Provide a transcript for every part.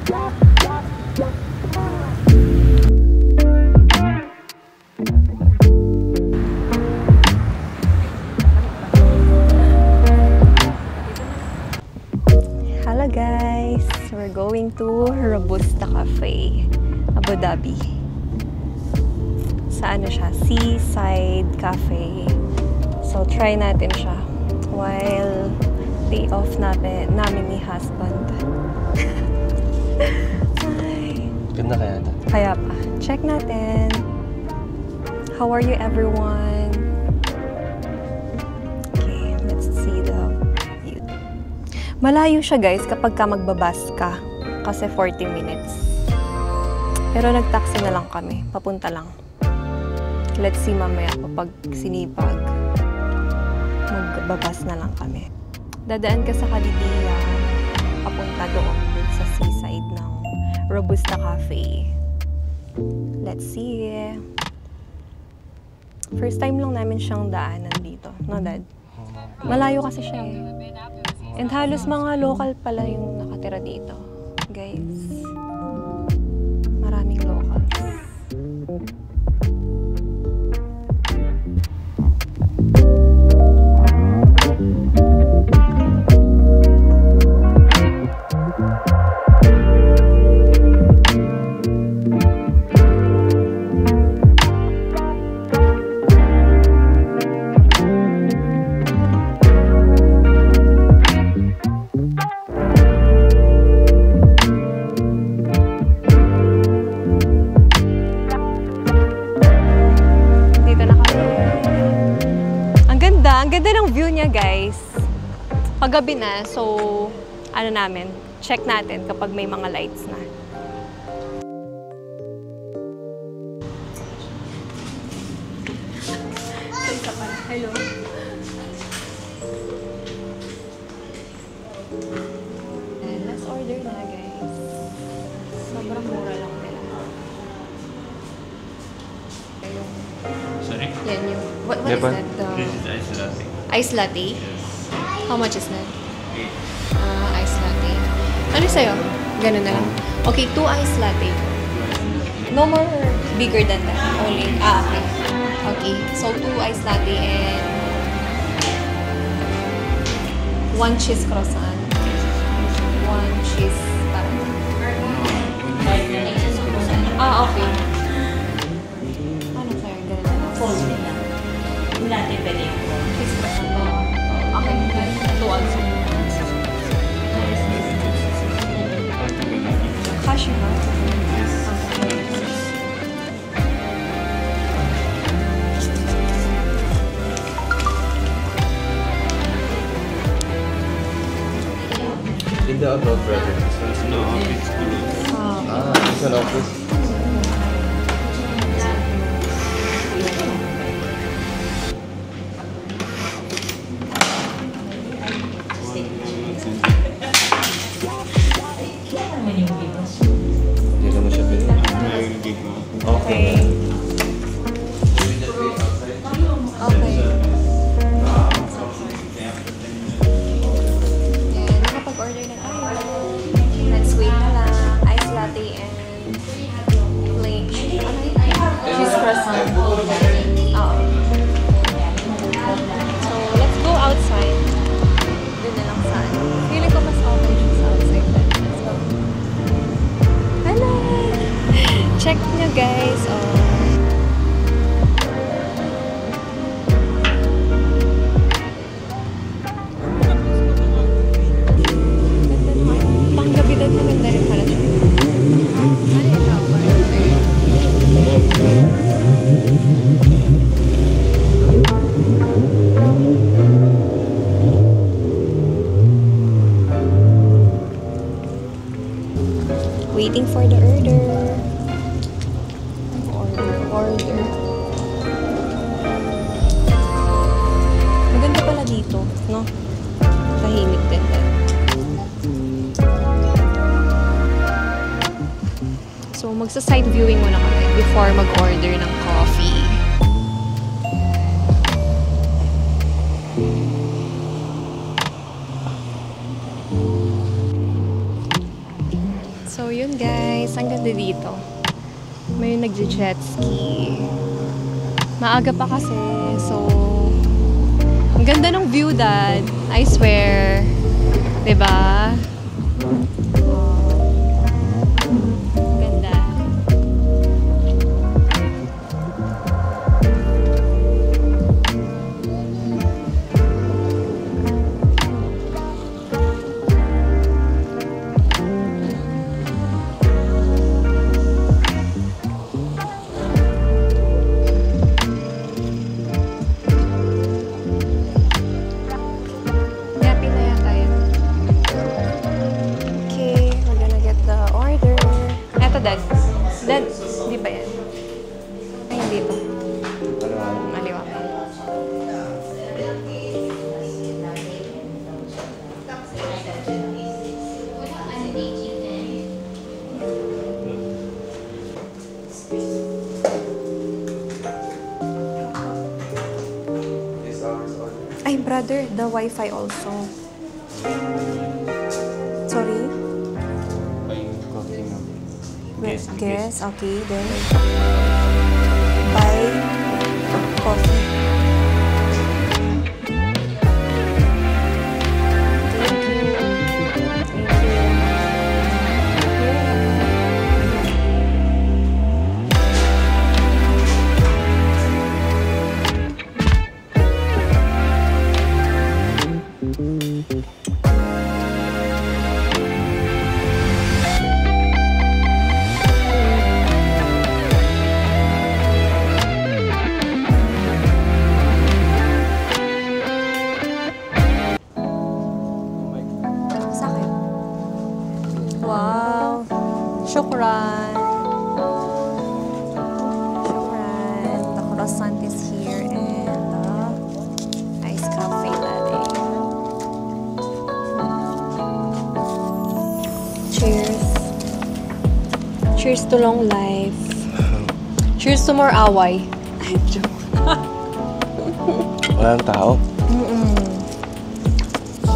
Hello guys! We're going to Robusta Cafe, Abu Dhabi. Sa ano siya? Seaside Cafe. So try natin siya while day off namin ni husband. Ay. Ganda kaya ito? Kaya pa. Check natin. How are you everyone? Okay, let's see the view. Malayo siya guys kapag ka magbabas ka. Kasi 40 minutes. Pero nag-taxi na lang kami. Papunta lang. Let's see mamaya kapag sinipag. Magbabas na lang kami. Dadaan ka sa Kalidia. Papunta doon sa seaside ng Robusta Cafe. Let's see. First time lang namin siyang daanan dito. No, Dad? Malayo kasi siya eh. And halos mga local pala yung nakatira dito. Guys. Maraming locals. Ang ganda ng view niya, guys. Paggabi na, so, ano namin, check natin kapag may mga lights na. Hello. And let's order na, guys. Sobrang mura lang nila. Sorry? Yan yung, what is that? This is ice latte. Ice latte? Yes. How much is that? 8. Ice latte. Ano sa'yo? Ganun na lang. Okay, 2 ice latte. No more bigger than that. Only, okay. Okay, so 2 ice latte and 1 cheese croissant. 1 cheese parang. Okay. Ano sa'yo? Ganun na lang. Fold nila. Yung latte pwede yung fold. Cheese croissant. Okay, 2 also. Cashew nut? In the abroad, brother. So it's no office school. It's an office. Hindi naman siya pwede. Okay. Okay. Yan, nakapag-order na tayo. Let's wait na lang. Ice latte and plain. Cheese croissant. Oo. So, let's go outside. Doon na lang sa ano. Feeling ko mas okay siya sa outside. Let's go. Hello! Check nyo guys. Oh. Panggabi-dad maganda rin pala siya. Waiting for the order. Order. Maganda pala dito, no? Tahimik din. So, magsa-side viewing muna kami before mag-order ng coffee. So, yun guys. Ang ganda dito. May nag-jet ski. Maaga pa kasi. So, ang ganda ng view, Dad. I swear. Diba? Ganda. Happy na yata yun. Okay, we're gonna get the order. Eto, Dad. Dad, hindi ba yan? Ay, hindi to. Maliwa pa. Ay, brother, the Wi-Fi also. Sorry? Coffee mo. Guess. Okay, then. Buy coffee. Thank you. Thank you. Sakit. Wow. Shukran. Shukran. The croissant is here and the iced cafe latte. Cheers. Cheers to long life. Cheers to more away. Walang tao.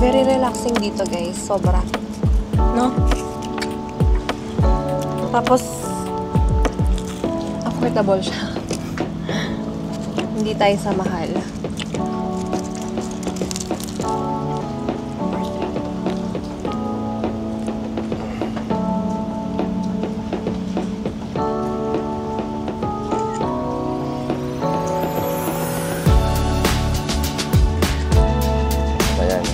Very relaxing dito, guys. Sobra. No? Tapos, affordable siya. Hindi tayo sa mahal. Ayan.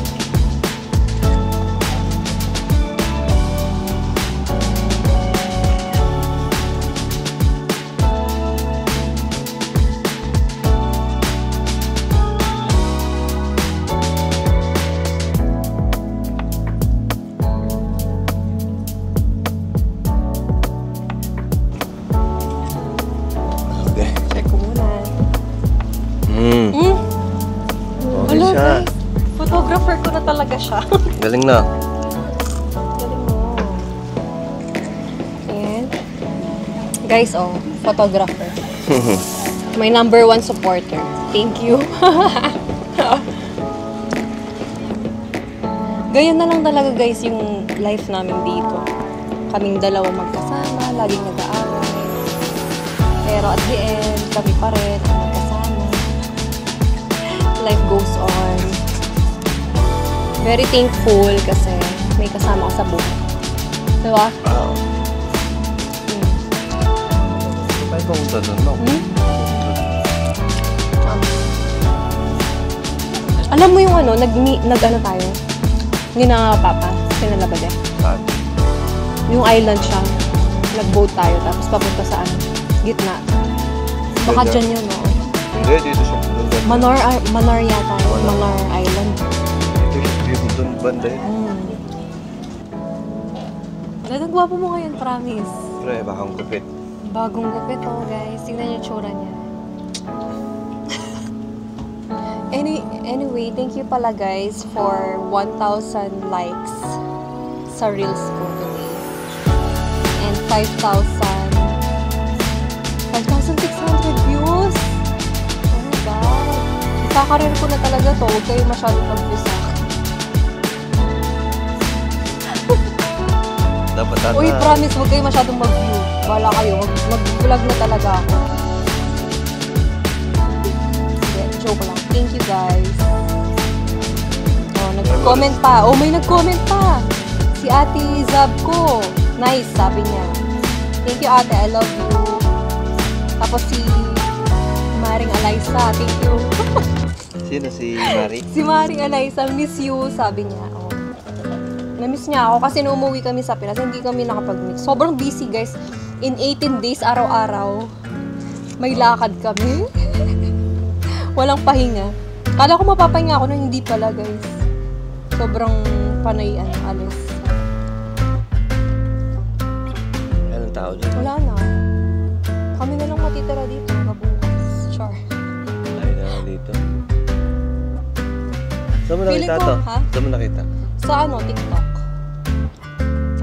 Okay. Check ko muna. Okay Hello, siya. guys. Photographer ko na talaga siya. Galing na. Galing mo. Ayan. Guys, photographer. My #1 supporter. Thank you. Ganyan na lang talaga, guys, yung life namin dito. Kaming dalawa magkasama, laging nag-aaway. Pero at the end, kami pa rin ang magkasama. Life goes on. Very thankful kasi may kasama ko sa buhay. Diba? Wow. Ay, pumunta doon, no? Alam mo yung nag-ano tayo? Hindi na papa, pinalabad eh. Saan? Yung island siya. Nag-boat tayo, tapos papunta sa gitna. Baka Ganda. dyan yun, no? Hindi, dito siya. Manor yata yun. Manor Island. Dito siya. Doon banda yun. Ang gwapo mo ngayon, promise. Pre, bakang kupit. Bagong gupit, guys. Tingnan yung tsura niya. Anyway, thank you pala, guys, for 1,000 likes sa Reels ko today. And 5,600 views! Oh my God! Ikakarir ko na talaga to. Huwag kayo masyadong mag-views sa akin. Dapat Uy, promise, huwag kayo masyadong mag-view. Bahala kayo, mag-vlog na talaga ako. Sige, joke lang. Thank you, guys. Oh, nag-comment pa. Oh, may nag-comment pa. Si Ate Zab ko. Nice, sabi niya. Thank you, Ate. I love you. Tapos si Maring Alaysa. Thank you. Sino si Mari? Si Maring Alaysa, miss you, sabi niya. Oh. Na-miss niya ako kasi nung umuwi kami sa Pinas, hindi kami nakapag-meet. Sobrang busy, guys. In 18 days, araw-araw, may lakad kami. Walang pahinga. Kala ko mapapahinga ako nung hindi pala, guys. Sobrang panay, alis. Anong tao dyan? Wala na. Kami na lang matitira dito, mabukas. Char. Ay na dito. Saan mo Feeling nakita ko, to? ha? Saan mo nakita? Sa TikTok.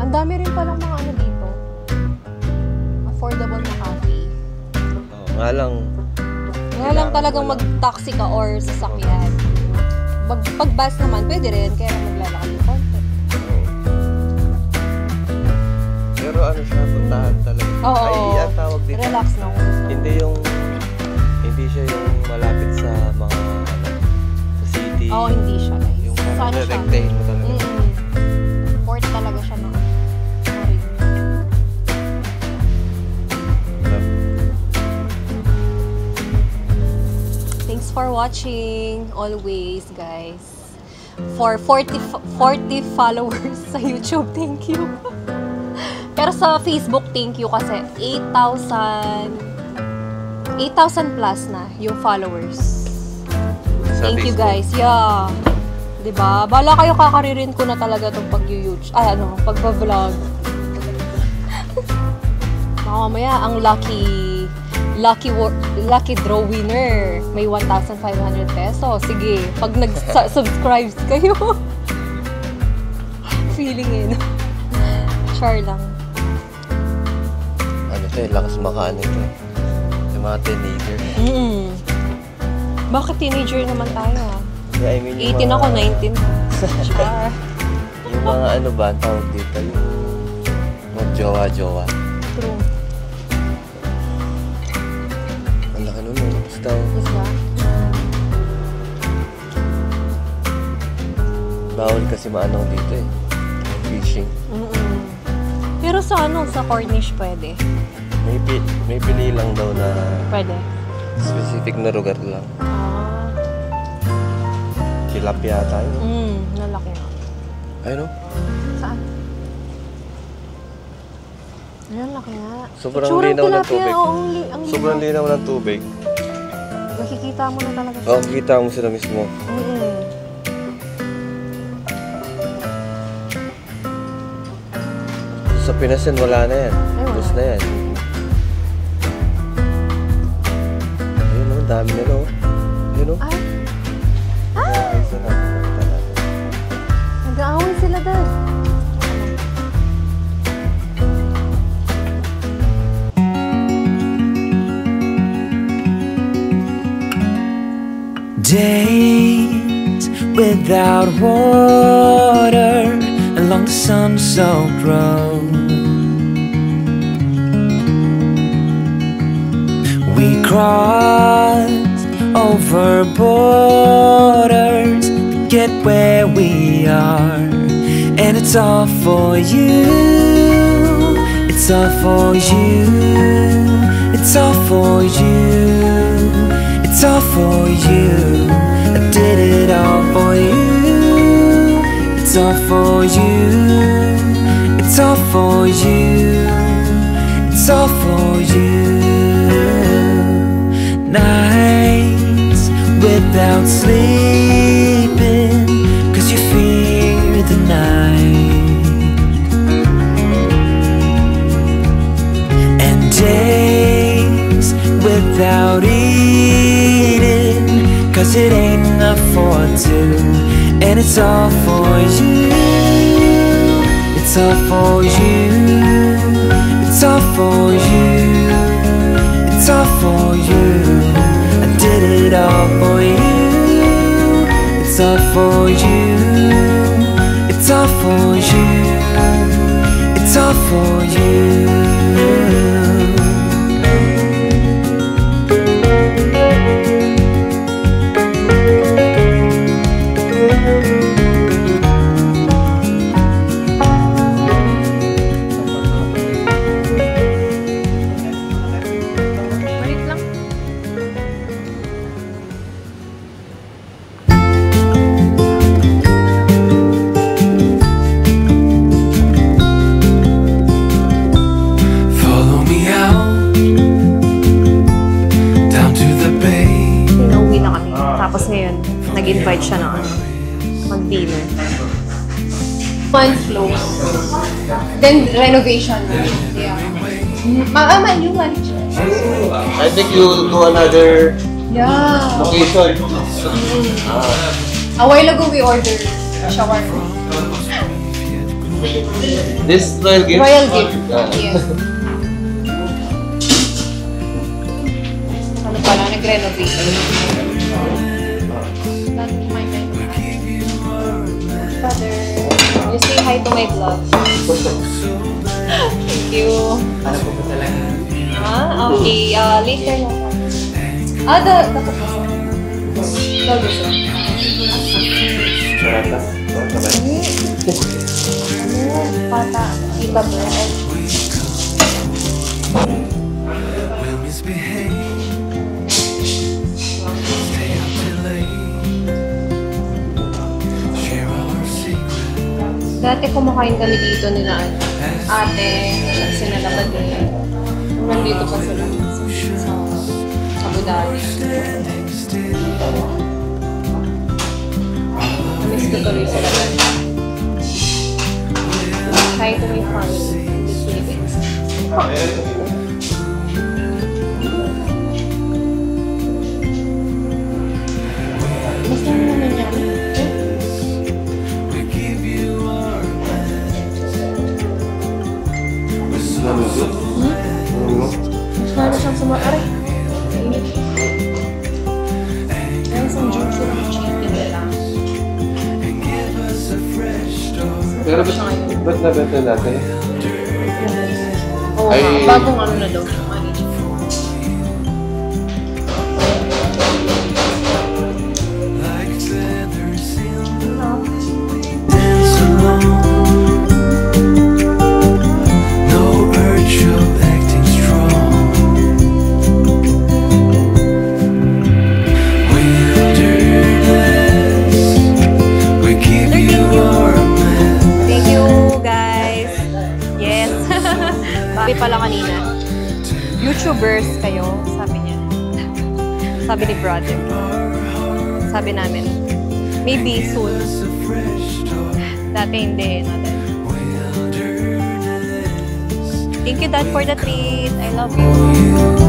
Ang dami rin palang mga dito. Affordable na coffee. Oo, nga lang. Nga lang talagang mag-taxi ka or sasakyan. Pag bus naman, pwede rin. Kaya maglalakad yung konti. Pero ano siya, puntahan talaga. Oo. Ay, ang tawag dito. Relax na. Hindi siya yung malapit sa mga, sa city. Oo, hindi siya, guys. Yung Saan siya? direktahin mo talaga. Port talaga siya na. Thanks for watching always, guys. For 40 followers sa YouTube, thank you. Pero sa Facebook, thank you kasi 8,000 plus na yung followers. Thank you, guys. Yeah. 'Di ba? Bala kayo, kakaririn ko na talaga tong pag-YouTube. Pagba-vlog. Mamaya ang lucky draw winner. May 1,500 pesos. Sige, pag nag-subscribe kayo. Feeling in. Char lang. Ano siya, lakas makaan ito. Yung mga teenager. Bakit teenager naman tayo? I mean, 18 ako, 19. Char. Yung mga ano ba, ang tawag dito, yung mag-jowa-jowa. True. Ang laki nun, basta. Is ba? Bawal kasi maanong dito eh. Fishing. Pero sa Cornish pwede. May pili lang daw na Pwede. specific na lugar lang. Tilapia tayo. Nalaki na. Ayun o. Saan? Ayun, laki nga. Sobrang Itsurang linaw ng tilapia, tubig. oo, ang Sobrang linaw ng tubig. Makikita mo na talaga siya. Oo, kita mo sila mismo. Sa Pinas yan, wala na yan. Ay, wala. Bus na yan. Ayun o, dami nila o. Ayun o. Ay, Ay, sarap. Nakita natin. nag-aaway sila doon. Days without water along the sun-soaked road. We crossed over borders to get where we are, and it's all for you. It's all for you. It's all for you. It's all for you. I did it all for you. It's all for you. It's all for you. It's all for you. Nights without sleeping 'cause you fear the night, and days without eating 'cause it ain't enough for two, and it's all for you. It's all for you. It's all for you. It's all for you. I did it all for you. It's all for you. It's all for you. It's all for for you. Balik lang. Follow me out down to the bay. Pinauwi na kami. Tapos ngayon, nag-invite siya na mag-dinner. One flow. Then renovation. Yeah. New one. I think you'll do another Yeah. location. A while ago we ordered shawarma. This royal gift? Royal gift. Yeah. Yes. Ano pala, nag-renovate. Not my father. You say hi to my vlog. Thank you. Ano po ba talaga? Okay. Later na. The gusto. Marata. Pata. Iba ba? We'll misbehave. Stay up till late. Share all our secrets. Dati kumakain kami dito nila ate, sinalabad din. Nandito pa sila sa Abu Dhabi. Miss ko tuloy sila doon. Hi to my family in the Philippines. Basta naman yan. We give you our Naluto? Mas lalo siyang sumakari. Kaya isang juice lang chicken nila. and give us a fresh start. Pero ba't nabenta natin? Oo, Ay- bagong ano na daw. Like feathers in the wind. Dance alone. No urge of acting strong. Wilderness. We give you our man. Thank you, guys. Yes. Sabi pala kanina, YouTubers kayo, sabi niya. Sabi ni brother. Sabi namin, maybe soon. Dati hindi. Wilderness. Thank you, Dad, for the treat. I love you.